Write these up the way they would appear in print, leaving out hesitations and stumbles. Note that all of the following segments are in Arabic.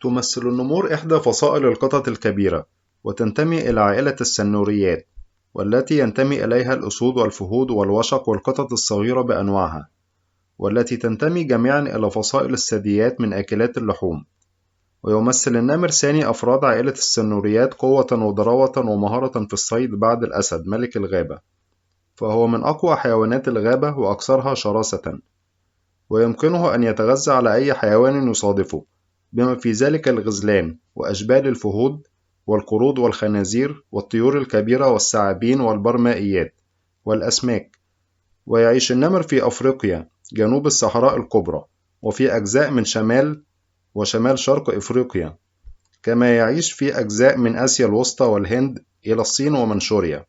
تمثل النمور إحدى فصائل القطط الكبيرة، وتنتمي إلى عائلة السنوريات، والتي ينتمي إليها الأسود والفهود والوشق والقطط الصغيرة بأنواعها، والتي تنتمي جميعا إلى فصائل الثدييات من آكلات اللحوم. ويمثل النمر ثاني أفراد عائلة السنوريات قوة وضراوة ومهارة في الصيد بعد الأسد ملك الغابة، فهو من أقوى حيوانات الغابة وأكثرها شراسة، ويمكنه أن يتغذى على أي حيوان يصادفه، بما في ذلك الغزلان وأشبال الفهود والقرود والخنازير والطيور الكبيرة والثعابين والبرمائيات والأسماك. ويعيش النمر في أفريقيا جنوب الصحراء الكبرى، وفي أجزاء من شمال وشمال شرق إفريقيا، كما يعيش في أجزاء من آسيا الوسطى والهند إلى الصين ومنشوريا.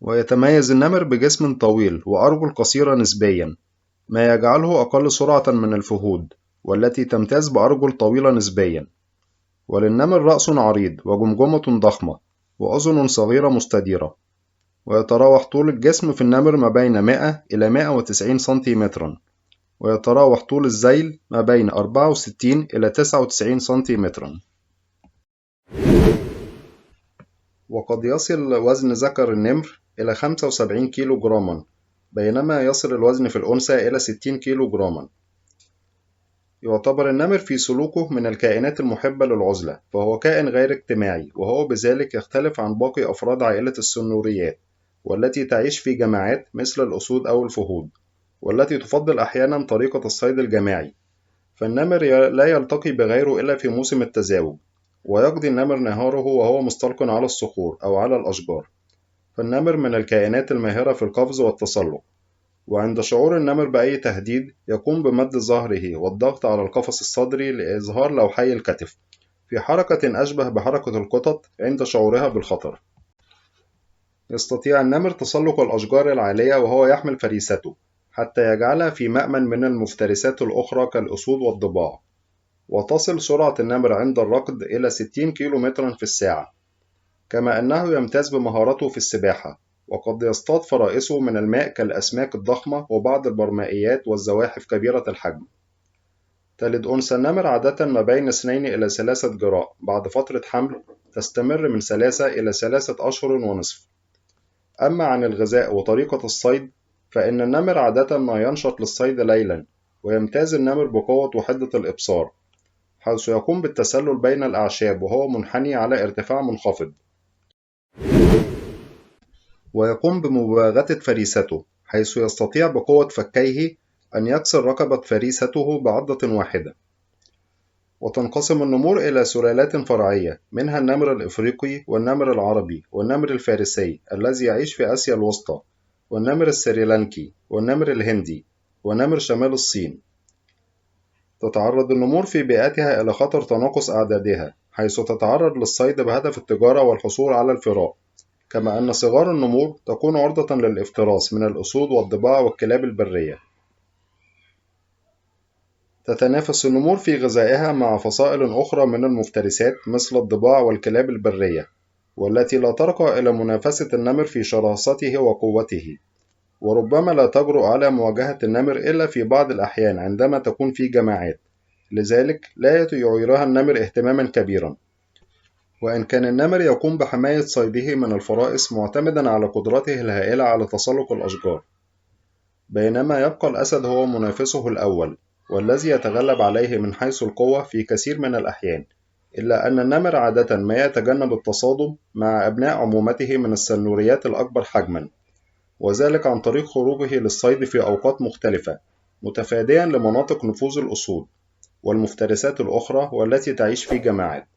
ويتميز النمر بجسم طويل وأرجل قصيرة نسبيا، ما يجعله أقل سرعة من الفهود، والتي تمتاز بأرجل طويلة نسبيا. وللنمر رأس عريض وجمجمة ضخمة وأذن صغيرة مستديرة. ويتراوح طول الجسم في النمر ما بين 100 إلى 190 سنتيمترا، ويتراوح طول الذيل ما بين 64 إلى 99 سنتيمترا. وقد يصل وزن ذكر النمر إلى 75 كيلو جراما، بينما يصل الوزن في الأنثى إلى 60 كيلو جراما. يعتبر النمر في سلوكه من الكائنات المحبة للعزلة، فهو كائن غير اجتماعي، وهو بذلك يختلف عن باقي أفراد عائلة السنوريات، والتي تعيش في جماعات مثل الأسود أو الفهود، والتي تفضل أحيانا طريقة الصيد الجماعي. فالنمر لا يلتقي بغيره إلا في موسم التزاوج، ويقضي النمر نهاره وهو مستلق على الصخور أو على الأشجار. فالنمر من الكائنات الماهرة في القفز والتسلق، وعند شعور النمر بأي تهديد يقوم بمد ظهره والضغط على القفص الصدري لإظهار لوحي الكتف، في حركة أشبه بحركة القطط عند شعورها بالخطر. يستطيع النمر تسلق الأشجار العالية وهو يحمل فريسته، حتى يجعلها في مأمن من المفترسات الأخرى كالأسود والضباع. وتصل سرعة النمر عند الركض إلى 60 كيلومترا في الساعة. كما أنه يمتاز بمهارته في السباحة، وقد يصطاد فرائسه من الماء كالأسماك الضخمة وبعض البرمائيات والزواحف كبيرة الحجم. تلد أنثى النمر عادة ما بين 2 إلى 3 جراء بعد فترة حمل تستمر من 3 إلى 3 أشهر ونصف. أما عن الغذاء وطريقة الصيد، فإن النمر عادة ما ينشط للصيد ليلا، ويمتاز النمر بقوة وحدة الإبصار، حيث يقوم بالتسلل بين الأعشاب وهو منحني على ارتفاع منخفض. ويقوم بمباغتة فريسته، حيث يستطيع بقوة فكيه أن يكسر رقبة فريسته بعضة واحدة. وتنقسم النمور إلى سلالات فرعية، منها النمر الإفريقي والنمر العربي والنمر الفارسي الذي يعيش في آسيا الوسطى، والنمر السريلانكي والنمر الهندي ونمر شمال الصين. تتعرض النمور في بيئتها إلى خطر تناقص أعدادها، حيث تتعرض للصيد بهدف التجارة والحصول على الفراء، كما أن صغار النمور تكون عرضة للافتراس من الأسود والضباع والكلاب البرية. تتنافس النمور في غذائها مع فصائل أخرى من المفترسات مثل الضباع والكلاب البرية، والتي لا ترقى إلى منافسة النمر في شراسته وقوته. وربما لا تجرؤ على مواجهة النمر إلا في بعض الأحيان عندما تكون في جماعات، لذلك لا يعيرها النمر اهتماما كبيرا. وإن كان النمر يقوم بحماية صيده من الفرائس معتمدا على قدرته الهائلة على تسلق الأشجار، بينما يبقى الأسد هو منافسه الأول والذي يتغلب عليه من حيث القوة في كثير من الأحيان، إلا أن النمر عادة ما يتجنب التصادم مع أبناء عمومته من السنوريات الأكبر حجما، وذلك عن طريق خروجه للصيد في أوقات مختلفة، متفاديا لمناطق نفوذ الأسود والمفترسات الأخرى والتي تعيش في جماعات.